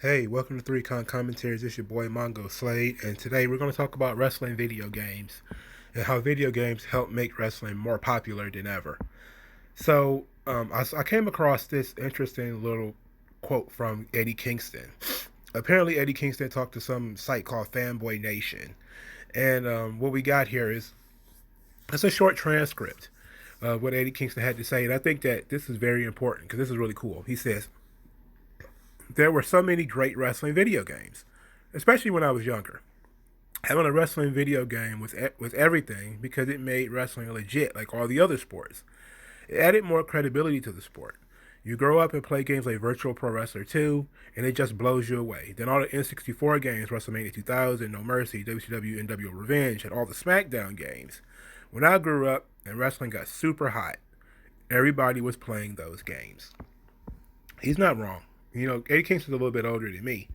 Hey, welcome to 3Con Commentaries. It's your boy Mongo Slade, and today we're going to talk about wrestling video games and how video games help make wrestling more popular than ever. I came across this interesting little quote from Eddie Kingston. Apparently, Eddie Kingston talked to some site called Fanboy Nation, and what we got here is it's a short transcript of what Eddie Kingston had to say, and I think that this is very important because this is really cool. He says, there were so many great wrestling video games, especially when I was younger. Having a wrestling video game was everything because it made wrestling legit like all the other sports. It added more credibility to the sport. You grow up and play games like Virtual Pro Wrestler 2, and it just blows you away. Then all the N64 games, WrestleMania 2000, No Mercy, WCW, NWO Revenge, and all the SmackDown games. When I grew up and wrestling got super hot, everybody was playing those games. He's not wrong. Eddie Kingston's a little bit older than me,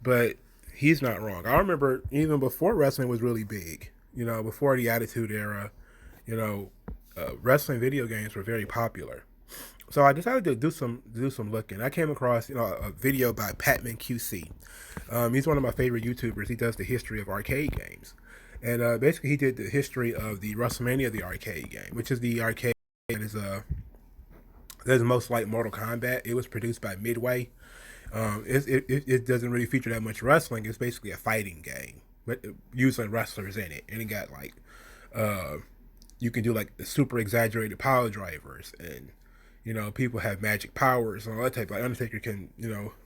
but he's not wrong. I remember even before wrestling was really big, before the Attitude Era, you know, wrestling video games were very popular. So I decided to do some looking. I came across a video by Patman QC. He's one of my favorite YouTubers. He does the history of arcade games, and basically he did the history of the Wrestlemania, the arcade game, which is the arcade that is that's most like Mortal Kombat. It was produced by Midway. It doesn't really feature that much wrestling. It's basically a fighting game, but using wrestlers in it. And it got like, uh, you can do like the super exaggerated power drivers, and people have magic powers and all that type. Like Undertaker can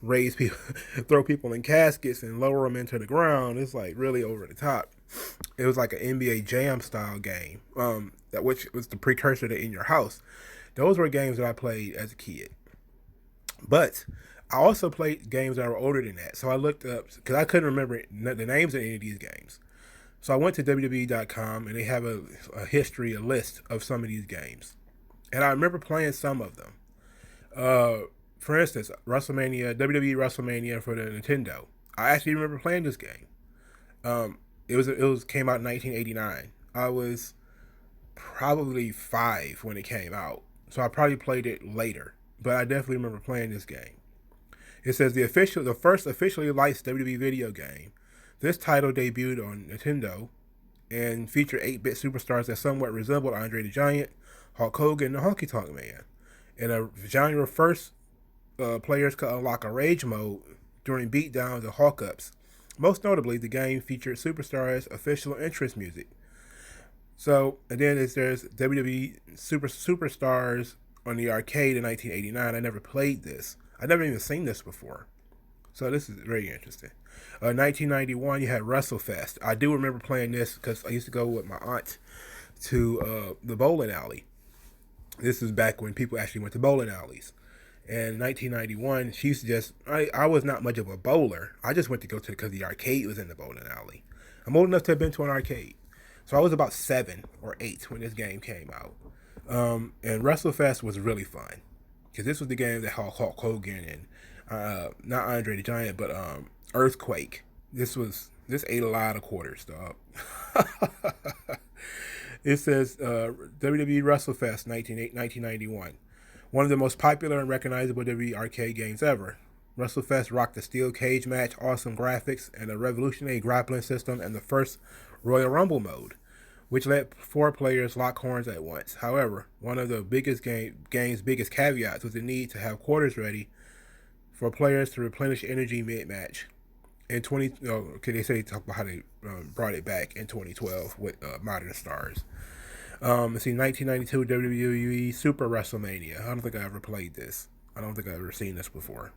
raise people, throw people in caskets and lower them into the ground. It's like really over the top. It was like an NBA Jam style game, that which was the precursor to In Your House. Those were games that I played as a kid. But I also played games that were older than that. So I looked up, because I couldn't remember the names of any of these games. So I went to WWE.com and they have a history, a list of some of these games. And I remember playing some of them. For instance, WWE WrestleMania for the Nintendo. I actually remember playing this game. It was came out in 1989. I was probably 5 when it came out, so I probably played it later. But I definitely remember playing this game. It says the first officially licensed WWE video game. This title debuted on Nintendo and featured 8-bit superstars that somewhat resembled Andre the Giant, Hulk Hogan, and the Honky Tonk Man. In a genre first, players could unlock a rage mode during beatdowns and Hulk ups. Most notably, the game featured superstars' official entrance music. So, and then there's WWE Superstars on the arcade in 1989. I never played this. I never even seen this before. So this is very interesting. 1991, you had WrestleFest. I do remember playing this because I used to go with my aunt to the bowling alley. This is back when people actually went to bowling alleys. And in 1991, she used to I was not much of a bowler. I just went to go to, because the arcade was in the bowling alley. I'm old enough to have been to an arcade. So I was about 7 or 8 when this game came out. And WrestleFest was really fun because this was the game that had Hulk Hogan and not Andre the Giant, but Earthquake. This ate a lot of quarters, dog. It says WWE WrestleFest 1991. One of the most popular and recognizable WWE arcade games ever. WrestleFest rocked a steel cage match, awesome graphics, and a revolutionary grappling system, and the first Royal Rumble mode, which let 4 players lock horns at once. However, one of the game's biggest caveats was the need to have quarters ready for players to replenish energy mid-match. In 20, okay, they say they talk about how they brought it back in 2012 with Modern Stars. Let's see, 1992 WWE Super WrestleMania. I don't think I ever played this. I don't think I've ever seen this before.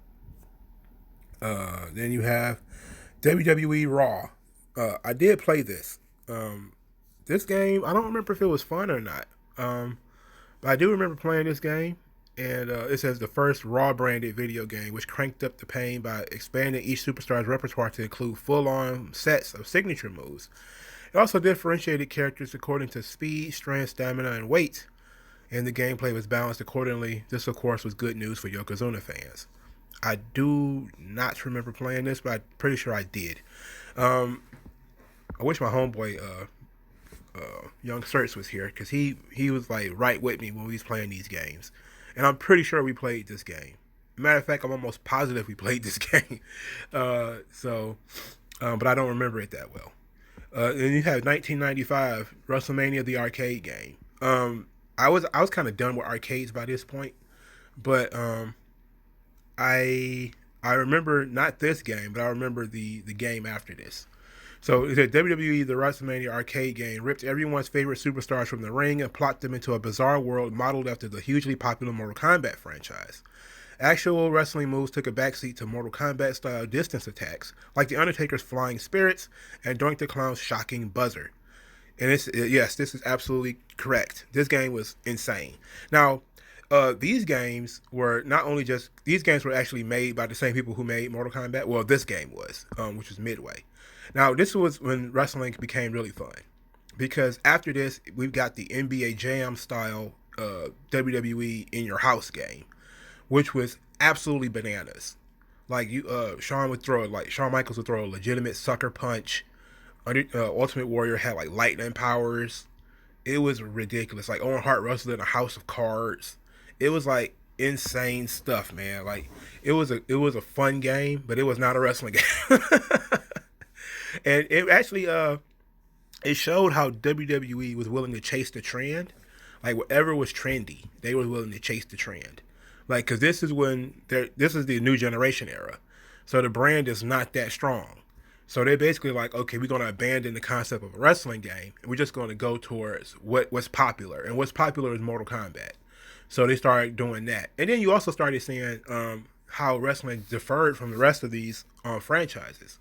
Then you have WWE Raw. I did play this. This game, I don't remember if it was fun or not. But I do remember playing this game. And it says the first Raw branded video game, which cranked up the pain by expanding each superstar's repertoire to include full on sets of signature moves. It also differentiated characters according to speed, strength, stamina, and weight, and the gameplay was balanced accordingly. This, of course, was good news for Yokozuna fans. I do not remember playing this, but I'm pretty sure I did. I wish my homeboy Young Certs was here, because he was like right with me when we was playing these games, and I'm pretty sure we played this game. Matter of fact, I'm almost positive we played this game. But I don't remember it that well. And you have 1995 WrestleMania, the arcade game. I was kind of done with arcades by this point, but I I remember not this game, but I remember the game after this. So the WWE, the WrestleMania arcade game, ripped everyone's favorite superstars from the ring and plopped them into a bizarre world modeled after the hugely popular Mortal Kombat franchise. Actual wrestling moves took a backseat to Mortal Kombat style distance attacks, like The Undertaker's flying spirits and Doink the Clown's shocking buzzer. And it's yes, this is absolutely correct. This game was insane. Now, these games were not only just these games were actually made by the same people who made Mortal Kombat. Well, this game was, which was Midway. Now, this was when wrestling became really fun, because after this, we've got the NBA Jam style WWE in your house game, which was absolutely bananas. Like Shawn Michaels would throw a legitimate sucker punch. Ultimate Warrior had like lightning powers. It was ridiculous. Like Owen Hart wrestled in a house of cards. It was like insane stuff, man. Like it was a fun game, but it was not a wrestling game. And it actually it showed how WWE was willing to chase the trend. Like whatever was trendy, they were willing to chase the trend. Like because this is the new generation era, so the brand is not that strong. So they're basically like, okay, we're going to abandon the concept of a wrestling game, and we're just going to go towards what's popular, and what's popular is Mortal Kombat. So they started doing that, and then you also started seeing how wrestling differed from the rest of these franchises,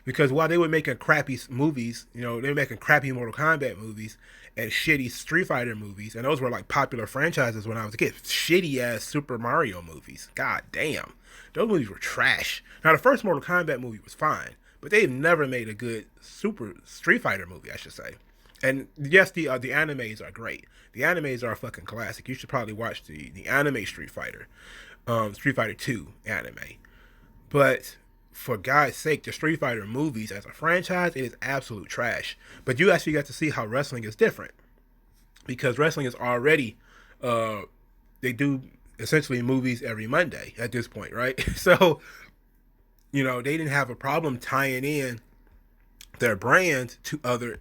because while they were making crappy movies, they were making crappy Mortal Kombat movies and shitty Street Fighter movies, and those were like popular franchises when I was a kid. Shitty ass Super Mario movies. God damn, those movies were trash. Now the first Mortal Kombat movie was fine, but they've never made a good Super Street Fighter movie, I should say. And yes, the animes are great. The animes are a fucking classic. You should probably watch the anime Street Fighter, Street Fighter 2 anime. But for God's sake, the Street Fighter movies as a franchise, it is absolute trash. But you actually got to see how wrestling is different, because wrestling is already they do essentially movies every Monday at this point, right? So they didn't have a problem tying in their brand to other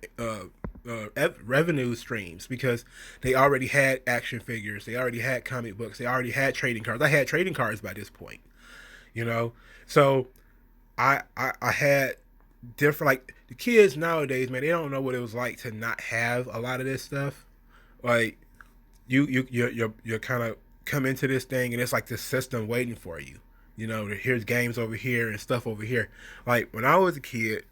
revenue streams, because they already had action figures, they already had comic books, they already had trading cards. I had trading cards by this point, so I had different, like the kids nowadays, man, they don't know what it was like to not have a lot of this stuff. Like you're kind of come into this thing and it's like this system waiting for you. Here's games over here and stuff over here. Like when I was a kid,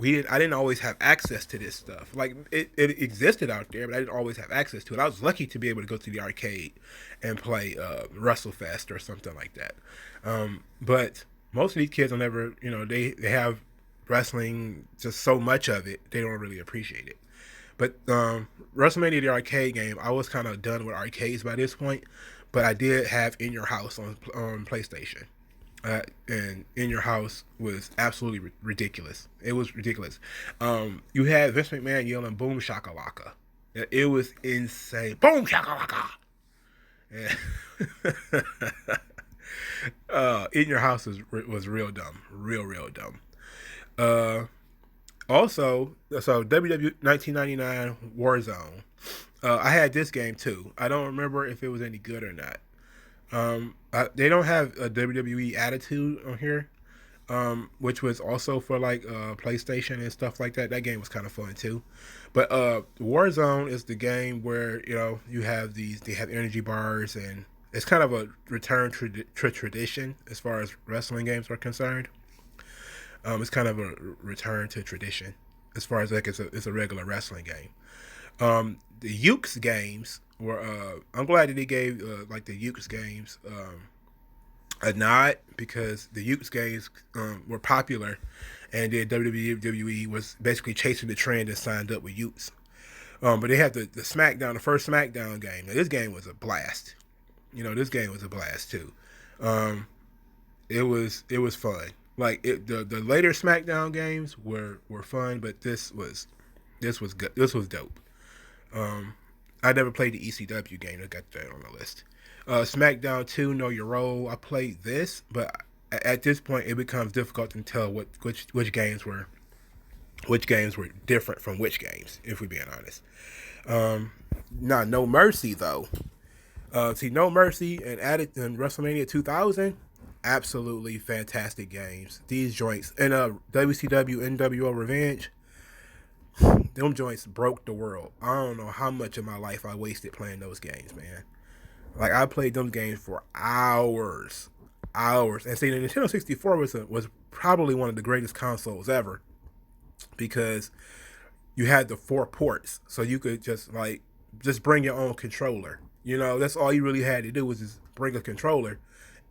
I didn't always have access to this stuff. Like it existed out there, but I didn't always have access to it. I was lucky to be able to go to the arcade and play WrestleFest or something like that. But most of these kids will never, they have wrestling, just so much of it, they don't really appreciate it. But WrestleMania, the arcade game, I was kind of done with arcades by this point, but I did have In Your House on PlayStation. And In Your House was absolutely ridiculous. It was ridiculous. You had Vince McMahon yelling "Boom Shakalaka." It was insane. Boom Shakalaka. Yeah. In Your House was real dumb, real dumb. Also, so WW 1999 Warzone. I had this game too. I don't remember if it was any good or not. They don't have a WWE Attitude on here, which was also for like PlayStation and stuff like that. That game was kind of fun too. But Warzone is the game where you have they have energy bars, and it's kind of a return to tradition as far as wrestling games are concerned. It's kind of a return to tradition as far as like it's a regular wrestling game. The Ukes games were I'm glad that they gave like the Ukes games a nod, because the Ukes games were popular, and then WWE was basically chasing the trend and signed up with Ukes. But they have the SmackDown, the first SmackDown game. Now, this game was a blast. This game was a blast too. It was fun. Like the later SmackDown games were fun, but this was good. This was dope. I never played the ECW game. I got that on the list. SmackDown 2, Know Your Role. I played this, but at this point it becomes difficult to tell which games were different from which games, if we're being honest. Now, No Mercy though. See, No Mercy and WrestleMania 2000, absolutely fantastic games. These joints and WCW NWO Revenge, them joints broke the world. I don't know how much of my life I wasted playing those games, man. Like I played those games for hours, hours. And see, the Nintendo 64 was probably one of the greatest consoles ever because you had the 4 ports, so you could just bring your own controller. You know, that's all you really had to do was just bring a controller,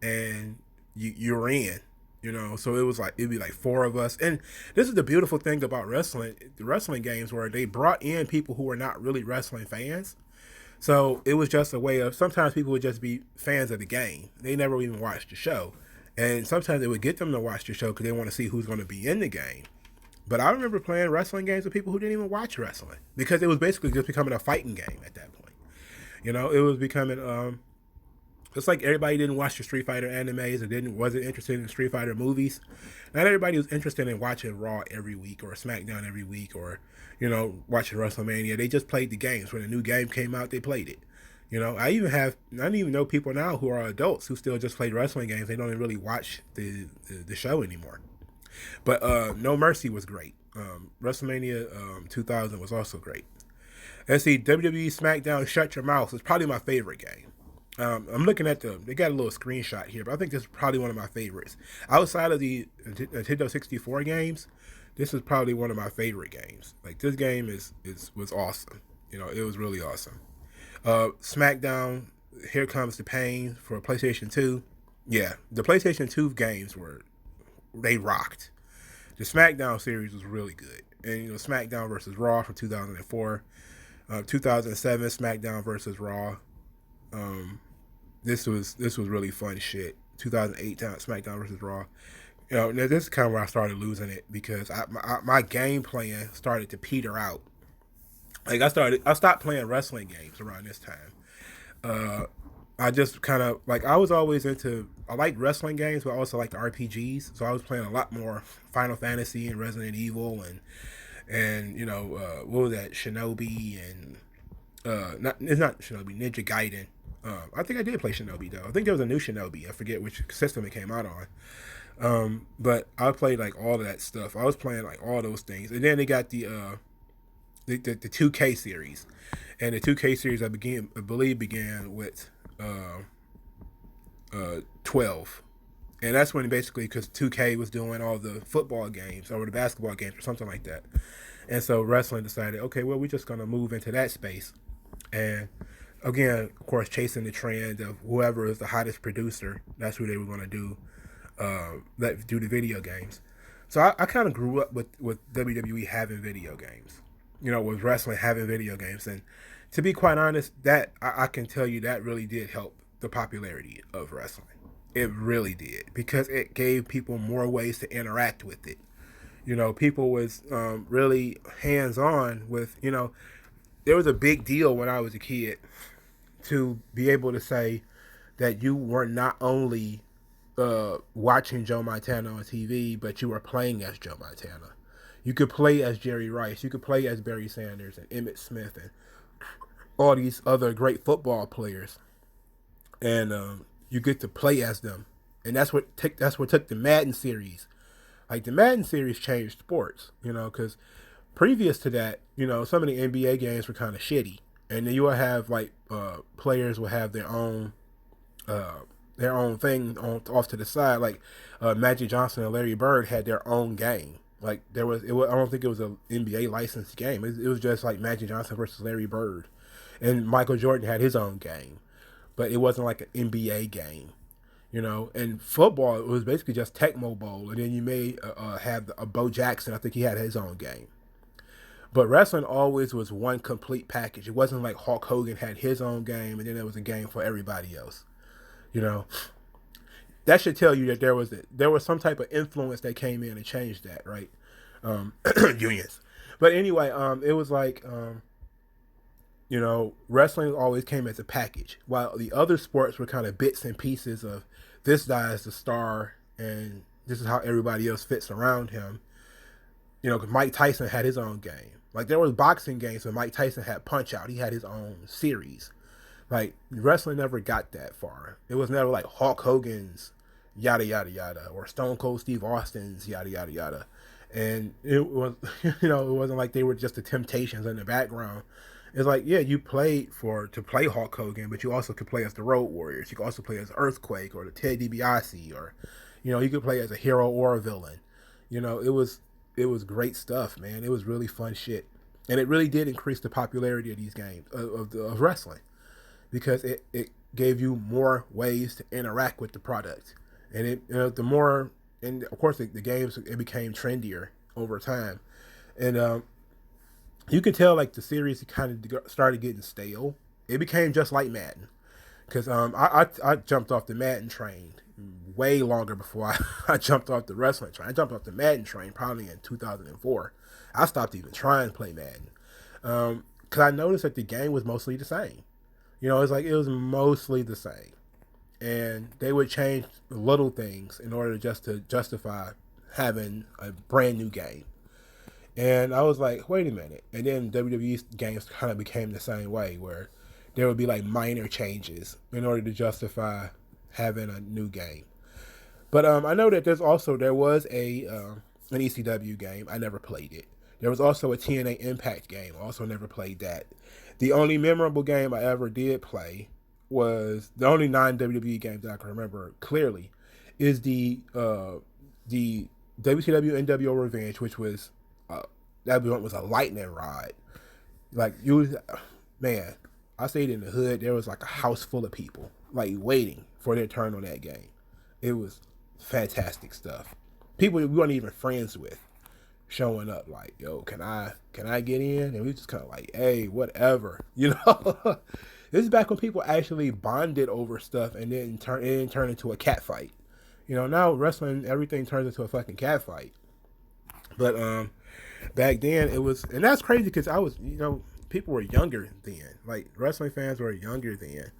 and you're in. You know, so it'd be like 4 of us, and this is the beautiful thing about wrestling. The wrestling games where they brought in people who were not really wrestling fans. So it was just a way of sometimes people would just be fans of the game. They never even watched the show, and sometimes it would get them to watch the show because they want to see who's going to be in the game. But I remember playing wrestling games with people who didn't even watch wrestling because it was basically just becoming a fighting game at that point. You know, it was becoming just like everybody didn't watch the Street Fighter animes or wasn't interested in Street Fighter movies. Not everybody was interested in watching Raw every week or SmackDown every week or, you know, watching WrestleMania. They just played the games. When a new game came out, they played it. You know, I don't even know people now who are adults who still just play wrestling games. They don't even really watch the show anymore. But No Mercy was great. WrestleMania 2000 was also great. Let's see, WWE SmackDown Shut Your Mouth is probably my favorite game. I'm looking at they got a little screenshot here, but I think this is probably one of my favorites. Outside of the Nintendo 64 games, this is probably one of my favorite games. Like this game was awesome. You know, it was really awesome. SmackDown, Here Comes the Pain for PlayStation 2. Yeah, the PlayStation 2 games they rocked. The SmackDown series was really good. And, you know, SmackDown versus Raw from 2004. 2007, SmackDown versus Raw. This was really fun shit. 2008, SmackDown versus Raw. You know, this is kind of where I started losing it because my game playing started to peter out. Like I stopped playing wrestling games around this time. I just kind of I was always I liked wrestling games, but I also liked the RPGs. So I was playing a lot more Final Fantasy and Resident Evil and you know what was that, Shinobi and it's not Shinobi, Ninja Gaiden. I think I did play Shinobi though. I think there was a new Shinobi. I forget which system it came out on. But I played like all of that stuff. I was playing like all those things, and then they got the 2K series, and the 2K series I believe began with 12, and that's when basically because 2K was doing all the football games or the basketball games or something like that, and so wrestling decided, okay, well, we're just gonna move into that space, and again, of course, chasing the trend of whoever is the hottest producer, that's who they were gonna do the video games. So I kind of grew up with WWE having video games, you know, with wrestling having video games, and to be quite honest, that I can tell you that really did help the popularity of wrestling. It really did because it gave people more ways to interact with it. You know, people was really hands on with, you know, there was a big deal when I was a kid to be able to say that you were not only watching Joe Montana on TV, but you were playing as Joe Montana. You could play as Jerry Rice. You could play as Barry Sanders and Emmitt Smith and all these other great football players, and you get to play as them. And that's what took the Madden series. Like the Madden series changed sports, you know, because previous to that, you know, some of the NBA games were kind of shitty, and then you will have players will have their own thing off to the side. Like Magic Johnson and Larry Bird had their own game. Like I don't think it was an NBA licensed game. It was just like Magic Johnson versus Larry Bird, and Michael Jordan had his own game, but it wasn't like an NBA game, you know. And football, it was basically just Tecmo Bowl, and then you may have a Bo Jackson. I think he had his own game. But wrestling always was one complete package. It wasn't like Hulk Hogan had his own game, and then there was a game for everybody else, you know. That should tell you that there was some type of influence that came in and changed that, right? Unions. But anyway, it was like Wrestling always came as a package, while the other sports were kind of bits and pieces of this guy is the star, and this is how everybody else fits around him. 'Cause Mike Tyson had his own game. Like there was boxing games, but Mike Tyson had Punch Out. He had his own series. Like wrestling never got that far. It was never like Hulk Hogan's yada yada yada or Stone Cold Steve Austin's yada yada yada. And it was, it wasn't like they were just the Temptations in the background. It's like, yeah, you played to play Hulk Hogan, but you also could play as the Road Warriors. You could also play as Earthquake or the Ted DiBiase, or, you could play as a hero or a villain. It was great stuff, man. It was really fun shit, and it really did increase the popularity of these games of wrestling, because it gave you more ways to interact with the product, and the more, and of course the games, it became trendier over time, and you could tell like the series kind of started getting stale. It became just like Madden, because I jumped off the Madden train way longer before I jumped off the wrestling train. I jumped off the Madden train probably in 2004. I stopped even trying to play Madden, because I noticed that the game was mostly the same. It's like it was mostly the same, and they would change little things in order just to justify having a brand new game. And I was like, wait a minute. And then WWE games kind of became the same way, where there would be like minor changes in order to justify having a new game. But I know that there was an ECW game. I never played it. There was also a TNA Impact game. Also never played that. The only memorable game I ever did play was the only non-WWE game that I can remember clearly is the WCW NWO Revenge, which was that was a lightning rod. Like man, I stayed in the hood. There was like a house full of people like waiting for their turn on that game. It was fantastic stuff. People we weren't even friends with showing up like, yo, can I get in? And we just kind of like, hey, whatever, This is back when people actually bonded over stuff, and then it didn't turn into a cat fight. Now wrestling, everything turns into a fucking cat fight. But back then it was, and that's crazy because I was, people were younger then. Like wrestling fans were younger then,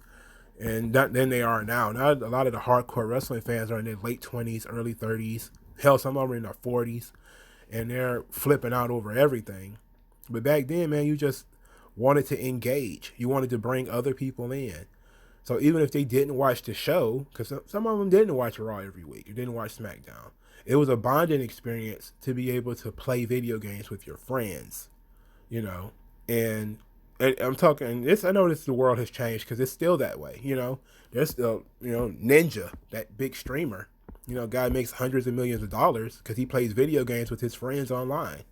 and than they are now. Now a lot of the hardcore wrestling fans are in their late 20s, early 30s. Hell, some of them are in their 40s, and they're flipping out over everything. But back then, man, you just wanted to engage. You wanted to bring other people in. So even if they didn't watch the show, because some of them didn't watch Raw every week, or didn't watch SmackDown, it was a bonding experience to be able to play video games with your friends, and I'm talking this. I know the world has changed because it's still that way. There's still, Ninja, that big streamer, guy makes hundreds of millions of dollars because he plays video games with his friends online.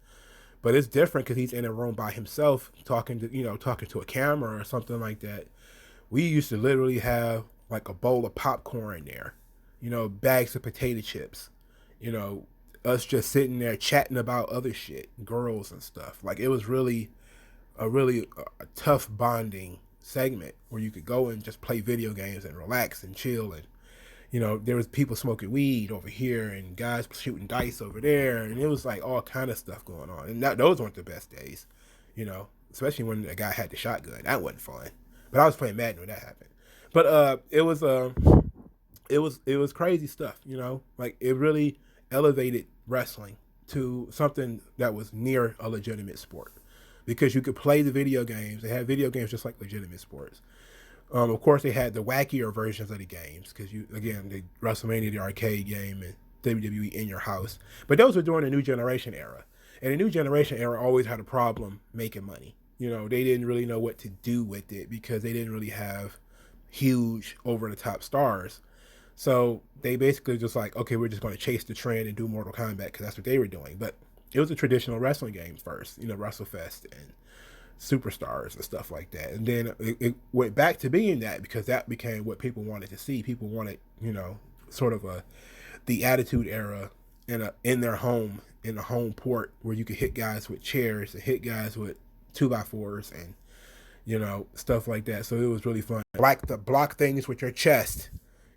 But it's different because he's in a room by himself talking to a camera or something like that. We used to literally have like a bowl of popcorn there, bags of potato chips, us just sitting there chatting about other shit, girls and stuff. Like it was really a tough bonding segment where you could go and just play video games and relax and chill. And there was people smoking weed over here and guys shooting dice over there, and it was like all kind of stuff going on. And those weren't the best days, especially when a guy had the shotgun. That wasn't fun. But I was playing Madden when that happened. But it was crazy stuff, like it really elevated wrestling to something that was near a legitimate sport, because you could play the video games. They had video games just like legitimate sports. Of course, they had the wackier versions of the games because the WrestleMania, the arcade game, and WWE in your house. But those were during the New Generation era, and the New Generation era always had a problem making money. They didn't really know what to do with it because they didn't really have huge over the top stars. So they basically just like, okay, we're just going to chase the trend and do Mortal Kombat because that's what they were doing. But it was a traditional wrestling game first, WrestleFest and Superstars and stuff like that. And then it went back to being that because that became what people wanted to see. People wanted, sort of the Attitude Era in their home, in the home port where you could hit guys with chairs and hit guys with 2x4s and, stuff like that. So it was really fun. Block things with your chest.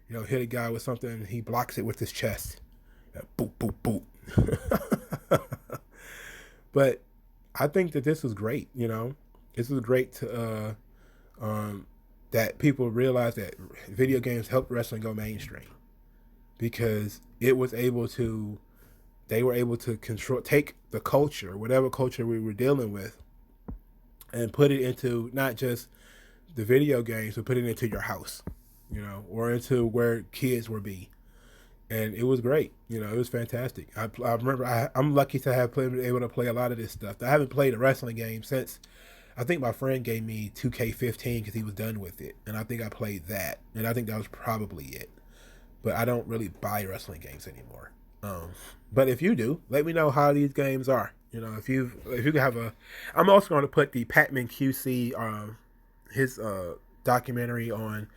Hit a guy with something and he blocks it with his chest. Boop, boop, boop. But I think that this was great, This is great to that people realize that video games helped wrestling go mainstream because it was able to they were able to take the culture, whatever culture we were dealing with, and put it into not just the video games, but put it into your house, or into where kids would be. And it was great. It was fantastic. I remember I'm lucky to have been able to play a lot of this stuff. I haven't played a wrestling game since I think my friend gave me 2K15 because he was done with it, and I think I played that, and I think that was probably it. But I don't really buy wrestling games anymore. But if you do, let me know how these games are. If you have I'm also going to put the Patman QC his documentary on,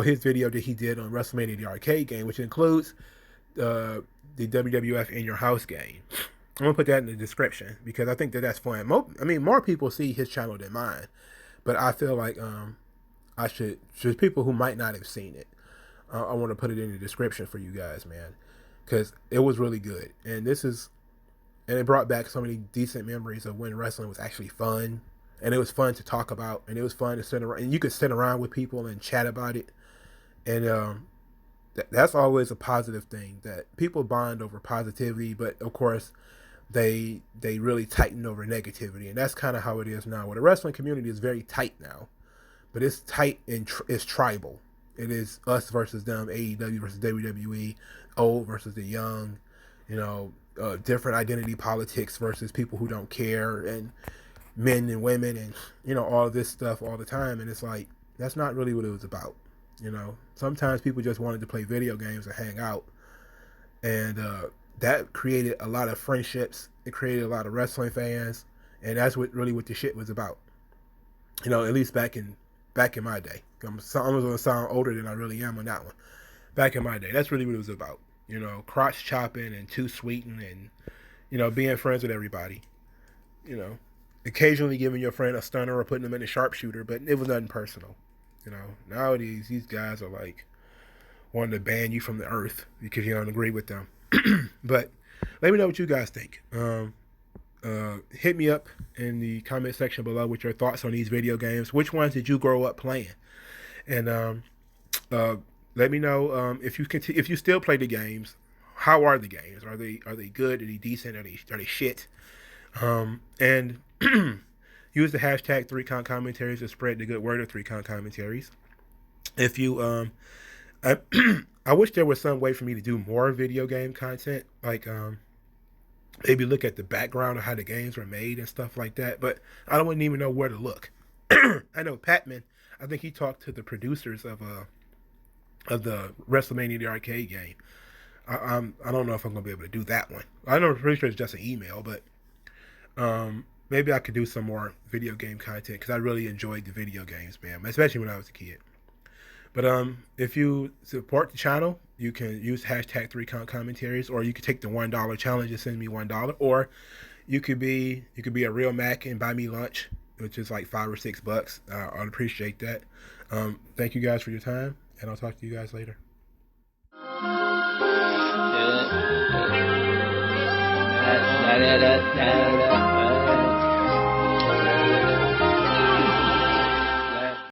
his video that he did on Wrestlemania the arcade game, which includes the WWF in your house game. I'm gonna put that in the description because I think that's fun. More people see his channel than mine, but I feel like I should people who might not have seen it. I want to put it in the description for you guys, man, because it was really good, and it brought back so many decent memories of when wrestling was actually fun, and it was fun to talk about, and it was fun to sit around, and you could sit around with people and chat about it, and that's always a positive thing, that people bond over positivity, but of course they really tighten over negativity, and that's kind of how it is now. Well, the wrestling community is very tight now, but it's tight and it's tribal. It is us versus them, AEW versus WWE, old versus the young, different identity politics versus people who don't care, and men and women, and all of this stuff all the time. And it's like, that's not really what it was about. Sometimes people just wanted to play video games and hang out, and that created a lot of friendships. It created a lot of wrestling fans, and that's what the shit was about. At least back in my day. I'm going to sound older than I really am on that one. Back in my day, that's really what it was about. Crotch chopping and too sweeting, and being friends with everybody. Occasionally giving your friend a stunner or putting them in a sharpshooter, but it was nothing personal. Nowadays these guys are like wanting to ban you from the earth because you don't agree with them. But let me know what you guys think. Hit me up in the comment section below with your thoughts on these video games. Which ones did you grow up playing? And let me know if you still play the games. How are the games? Are they good? Are they decent? Are they shit? And use the hashtag 3Con commentaries to spread the good word of 3Con commentaries. If you I wish there was some way for me to do more video game content, like maybe look at the background of how the games were made and stuff like that, but I wouldn't even know where to look. I know Patman, I think he talked to the producers of the Wrestlemania the arcade game. I don't know if I'm gonna be able to do that one. I know, pretty sure it's just an email, but maybe I could do some more video game content because I really enjoyed the video games, man, especially when I was a kid. But if you support the channel, you can use hashtag 3Con commentaries, or you could take the $1 challenge and send me $1, or you could be a real Mac and buy me lunch, which is like $5 or $6. I'd appreciate that. Thank you guys for your time, and I'll talk to you guys later. Yeah.